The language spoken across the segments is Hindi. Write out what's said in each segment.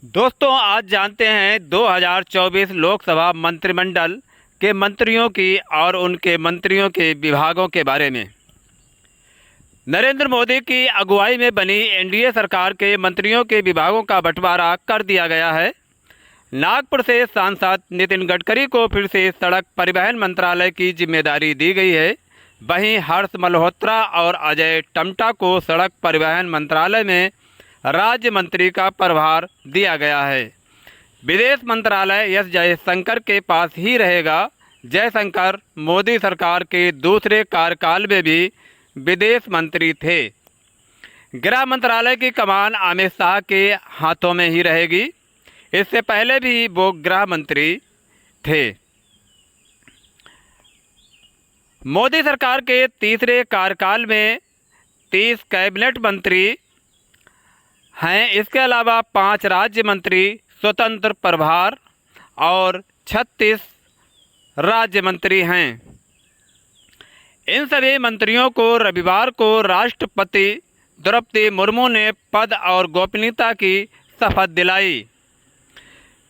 दोस्तों, आज जानते हैं 2024 लोकसभा मंत्रिमंडल के मंत्रियों की और उनके मंत्रियों के विभागों के बारे में। नरेंद्र मोदी की अगुवाई में बनी एनडीए सरकार के मंत्रियों के विभागों का बंटवारा कर दिया गया है। नागपुर से सांसद नितिन गडकरी को फिर से सड़क परिवहन मंत्रालय की जिम्मेदारी दी गई है। वहीं हर्ष मल्होत्रा और अजय टम्टा को सड़क परिवहन मंत्रालय में राज्य मंत्री का प्रभार दिया गया है। विदेश मंत्रालय एस जयशंकर के पास ही रहेगा। जयशंकर मोदी सरकार के दूसरे कार्यकाल में भी विदेश मंत्री थे। गृह मंत्रालय की कमान अमित शाह के हाथों में ही रहेगी। इससे पहले भी वो गृह मंत्री थे। मोदी सरकार के तीसरे कार्यकाल में 30 कैबिनेट मंत्री हैं। इसके अलावा 5 राज्य मंत्री स्वतंत्र प्रभार और 36 राज्य मंत्री हैं। इन सभी मंत्रियों को रविवार को राष्ट्रपति द्रौपदी मुर्मू ने पद और गोपनीयता की शपथ दिलाई।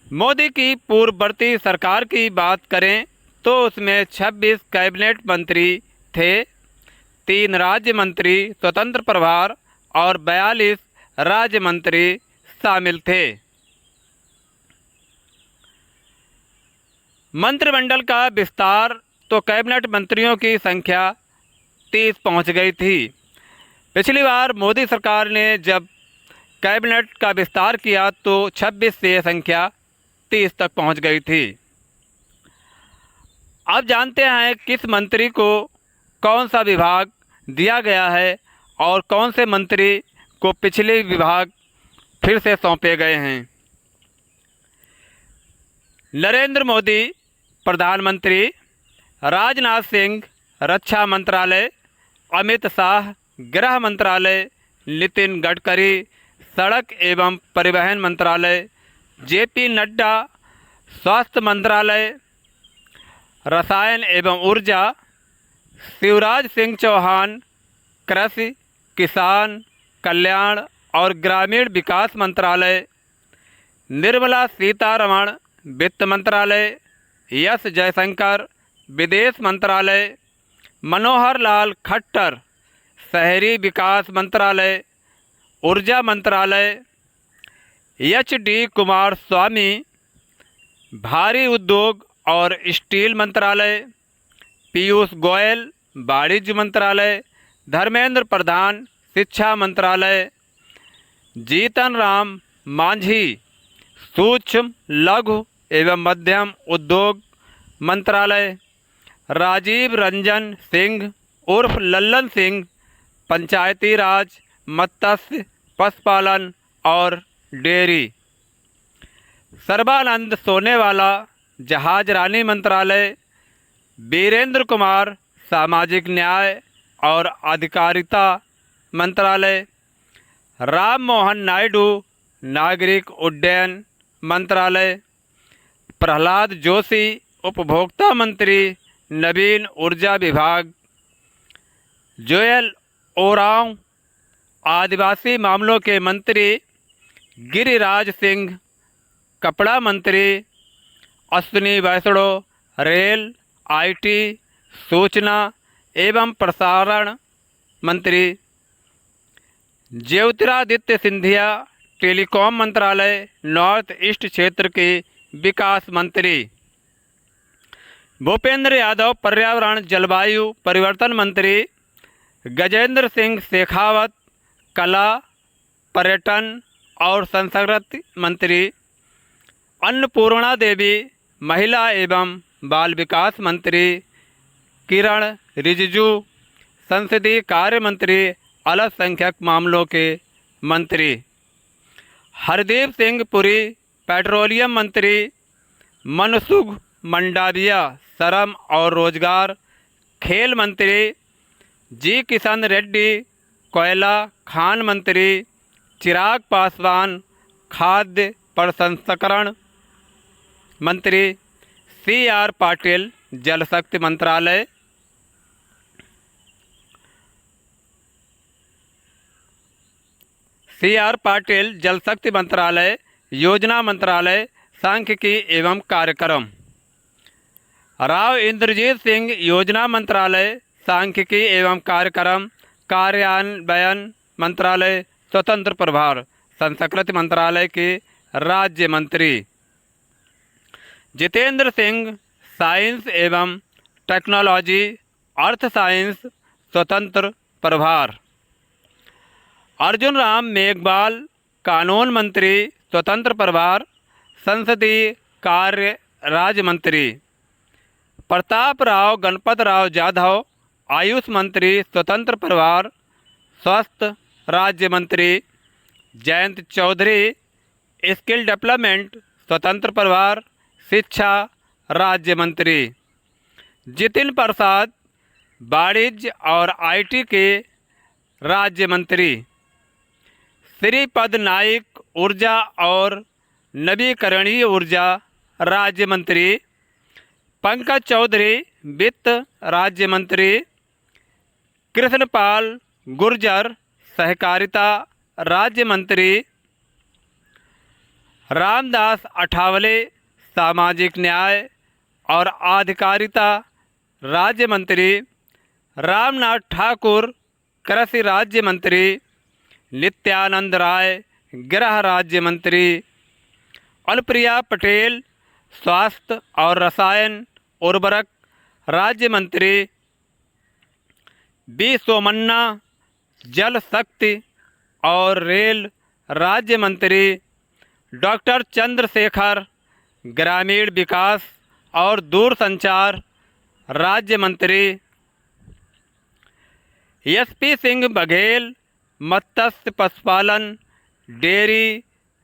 मोदी की पूर्ववर्ती सरकार की बात करें तो उसमें 26 कैबिनेट मंत्री थे, 3 राज्य मंत्री स्वतंत्र प्रभार और 42 राज्य मंत्री शामिल थे। मंत्रिमंडल का विस्तार तो कैबिनेट मंत्रियों की संख्या 30 पहुंच गई थी। पिछली बार मोदी सरकार ने जब कैबिनेट का विस्तार किया तो 26 से संख्या 30 तक पहुंच गई थी। अब जानते हैं किस मंत्री को कौन सा विभाग दिया गया है और कौन से मंत्री को पिछले विभाग फिर से सौंपे गए हैं। नरेंद्र मोदी प्रधानमंत्री, राजनाथ सिंह रक्षा मंत्रालय, अमित शाह गृह मंत्रालय, नितिन गडकरी सड़क एवं परिवहन मंत्रालय, जेपी नड्डा स्वास्थ्य मंत्रालय, रसायन एवं ऊर्जा, शिवराज सिंह चौहान कृषि, किसान कल्याण और ग्रामीण विकास मंत्रालय, निर्मला सीतारमण वित्त मंत्रालय, एस जयशंकर विदेश मंत्रालय, मनोहर लाल खट्टर शहरी विकास मंत्रालय, ऊर्जा मंत्रालय, एच डी कुमार स्वामी भारी उद्योग और स्टील मंत्रालय, पीयूष गोयल वाणिज्य मंत्रालय, धर्मेंद्र प्रधान शिक्षा मंत्रालय, जीतन राम मांझी सूक्ष्म लघु एवं मध्यम उद्योग मंत्रालय, राजीव रंजन सिंह उर्फ लल्लन सिंह पंचायती राज, मत्स्य पशुपालन और डेयरी, सर्बानंद सोनेवाला जहाज रानी मंत्रालय, वीरेंद्र कुमार सामाजिक न्याय और अधिकारिता मंत्रालय, राम मोहन नायडू नागरिक उड्डयन मंत्रालय, प्रहलाद जोशी उपभोक्ता मंत्री नवीन ऊर्जा विभाग, जोयल ओरांव आदिवासी मामलों के मंत्री, गिरिराज सिंह कपड़ा मंत्री, अश्विनी वैष्णव रेल, आईटी, सूचना एवं प्रसारण मंत्री, ज्योतिरादित्य सिंधिया टेलीकॉम मंत्रालय नॉर्थ ईस्ट क्षेत्र के विकास मंत्री, भूपेंद्र यादव पर्यावरण जलवायु परिवर्तन मंत्री, गजेंद्र सिंह शेखावत कला पर्यटन और संस्कृति मंत्री, अन्नपूर्णा देवी महिला एवं बाल विकास मंत्री, किरण रिजिजू संसदीय कार्य मंत्री अल्पसंख्यक मामलों के मंत्री, हरदीप सिंह पुरी पेट्रोलियम मंत्री, मनसुख मंडाविया श्रम और रोजगार खेल मंत्री, जी किशन रेड्डी कोयला खान मंत्री, चिराग पासवान खाद्य प्रसंस्करण मंत्री, सी आर पाटिल जल शक्ति मंत्रालय, सी आर पाटिल जल शक्ति मंत्रालय, योजना मंत्रालय सांख्यिकी एवं कार्यक्रम। राव इंद्रजीत सिंह योजना मंत्रालय सांख्यिकी एवं कार्यक्रम कार्यान्वयन मंत्रालय स्वतंत्र प्रभार संस्कृति मंत्रालय के राज्य मंत्री। जितेंद्र सिंह साइंस एवं टेक्नोलॉजी अर्थ साइंस स्वतंत्र प्रभार। अर्जुन राम मेघवाल कानून मंत्री स्वतंत्र प्रभार संसदीय कार्य राज्य मंत्री। प्रताप राव गणपत राव जाधव आयुष मंत्री स्वतंत्र प्रभार स्वास्थ्य राज्य मंत्री। जयंत चौधरी स्किल डेवलपमेंट स्वतंत्र प्रभार शिक्षा राज्य मंत्री। जितिन प्रसाद वाणिज्य और आईटी के राज्य मंत्री। श्रीपद नाइक ऊर्जा और नवीकरणीय ऊर्जा राज्य मंत्री। पंकज चौधरी वित्त राज्य मंत्री। कृष्णपाल गुर्जर सहकारिता राज्य मंत्री। रामदास अठावले सामाजिक न्याय और आधिकारिता राज्य मंत्री। रामनाथ ठाकुर कृषि राज्य मंत्री। नित्यानंद राय गृह राज्य मंत्री। अलप्रिया पटेल स्वास्थ्य और रसायन उर्वरक राज्य मंत्री। बी सोमन्ना जल शक्ति और रेल राज्य मंत्री। डॉक्टर चंद्रशेखर ग्रामीण विकास और दूरसंचार राज्य मंत्री। एसपी सिंह बघेल मत्स्य पशुपालन डेयरी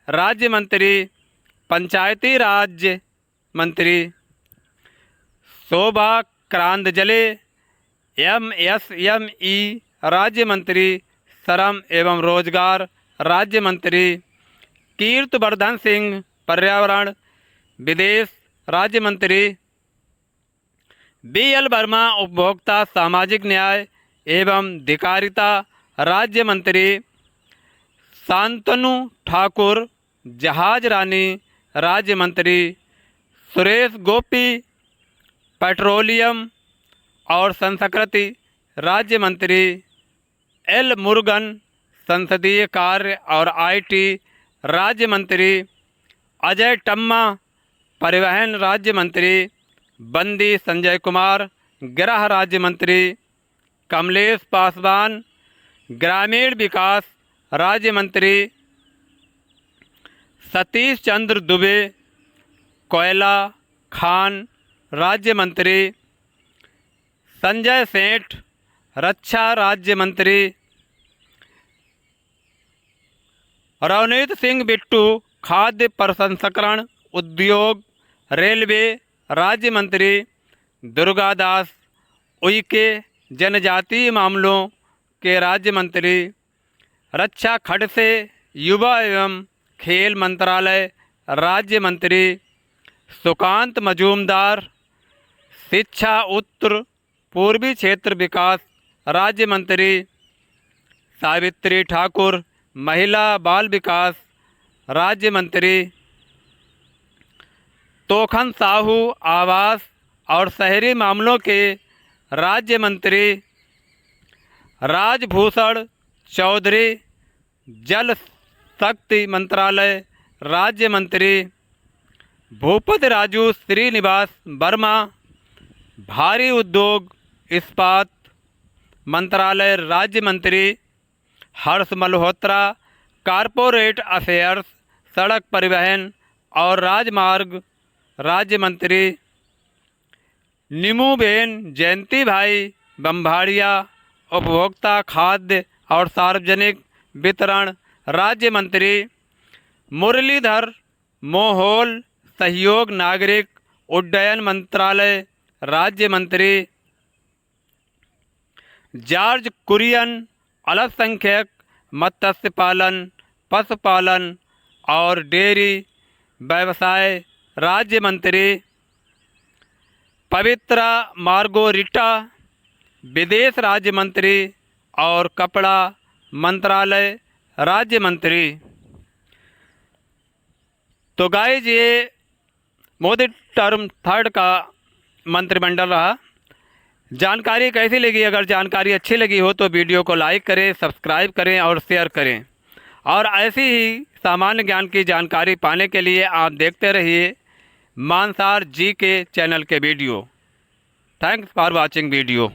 राज्य मंत्री। पंचायती राज्य मंत्री। शोभा क्रांतजले एमएसएमई राज्य मंत्री श्रम एवं रोजगार राज्य मंत्री। कीर्तिवर्धन सिंह पर्यावरण विदेश राज्य मंत्री। बीएल वर्मा उपभोक्ता सामाजिक न्याय एवं अधिकारिता राज्य मंत्री। शांतनु ठाकुर जहाज रानी राज्य मंत्री। सुरेश गोपी पेट्रोलियम और संस्कृति राज्य मंत्री। एल मुरुगन संसदीय कार्य और आईटी राज्य मंत्री। अजय टम्मा परिवहन राज्य मंत्री। बंदी संजय कुमार गृह राज्य मंत्री। कमलेश पासवान ग्रामीण विकास राज्य मंत्री। सतीश चंद्र दुबे कोयला खान राज्य मंत्री। संजय सेठ रक्षा राज्य मंत्री। रवनीत सिंह बिट्टू खाद्य प्रसंस्करण उद्योग रेलवे राज्य मंत्री। दुर्गादास उइके जनजातीय मामलों के राज्य मंत्री। रक्षा खड़से युवा एवं खेल मंत्रालय राज्य मंत्री। सुकांत मजूमदार शिक्षा उत्तर पूर्वी क्षेत्र विकास राज्य मंत्री। सावित्री ठाकुर महिला बाल विकास राज्य मंत्री। तोखन साहू आवास और शहरी मामलों के राज्य मंत्री। राजभूषण चौधरी जल शक्ति मंत्रालय राज्य मंत्री। भूपति राजू श्रीनिवास वर्मा भारी उद्योग इस्पात मंत्रालय राज्य मंत्री। हर्ष मल्होत्रा कारपोरेट अफेयर्स सड़क परिवहन और राजमार्ग राज्य मंत्री। निमूबेन जयंती भाई बम्भाड़िया उपभोक्ता खाद्य और सार्वजनिक वितरण राज्य मंत्री। मुरलीधर मोहोल सहयोग नागरिक उड्डयन मंत्रालय राज्य मंत्री। जॉर्ज कुरियन अल्पसंख्यक मत्स्य पालन पशुपालन और डेयरी व्यवसाय राज्य मंत्री। पवित्रा मार्गोरिटा विदेश राज्य मंत्री और कपड़ा मंत्रालय राज्य मंत्री। तो गाइज ये मोदी टर्म थर्ड का मंत्रिमंडल रहा। जानकारी कैसी लगी? अगर जानकारी अच्छी लगी हो तो वीडियो को लाइक करें, सब्सक्राइब करें और शेयर करें। और ऐसी ही सामान्य ज्ञान की जानकारी पाने के लिए आप देखते रहिए मानसार जी के चैनल के video. Thanks for watching video.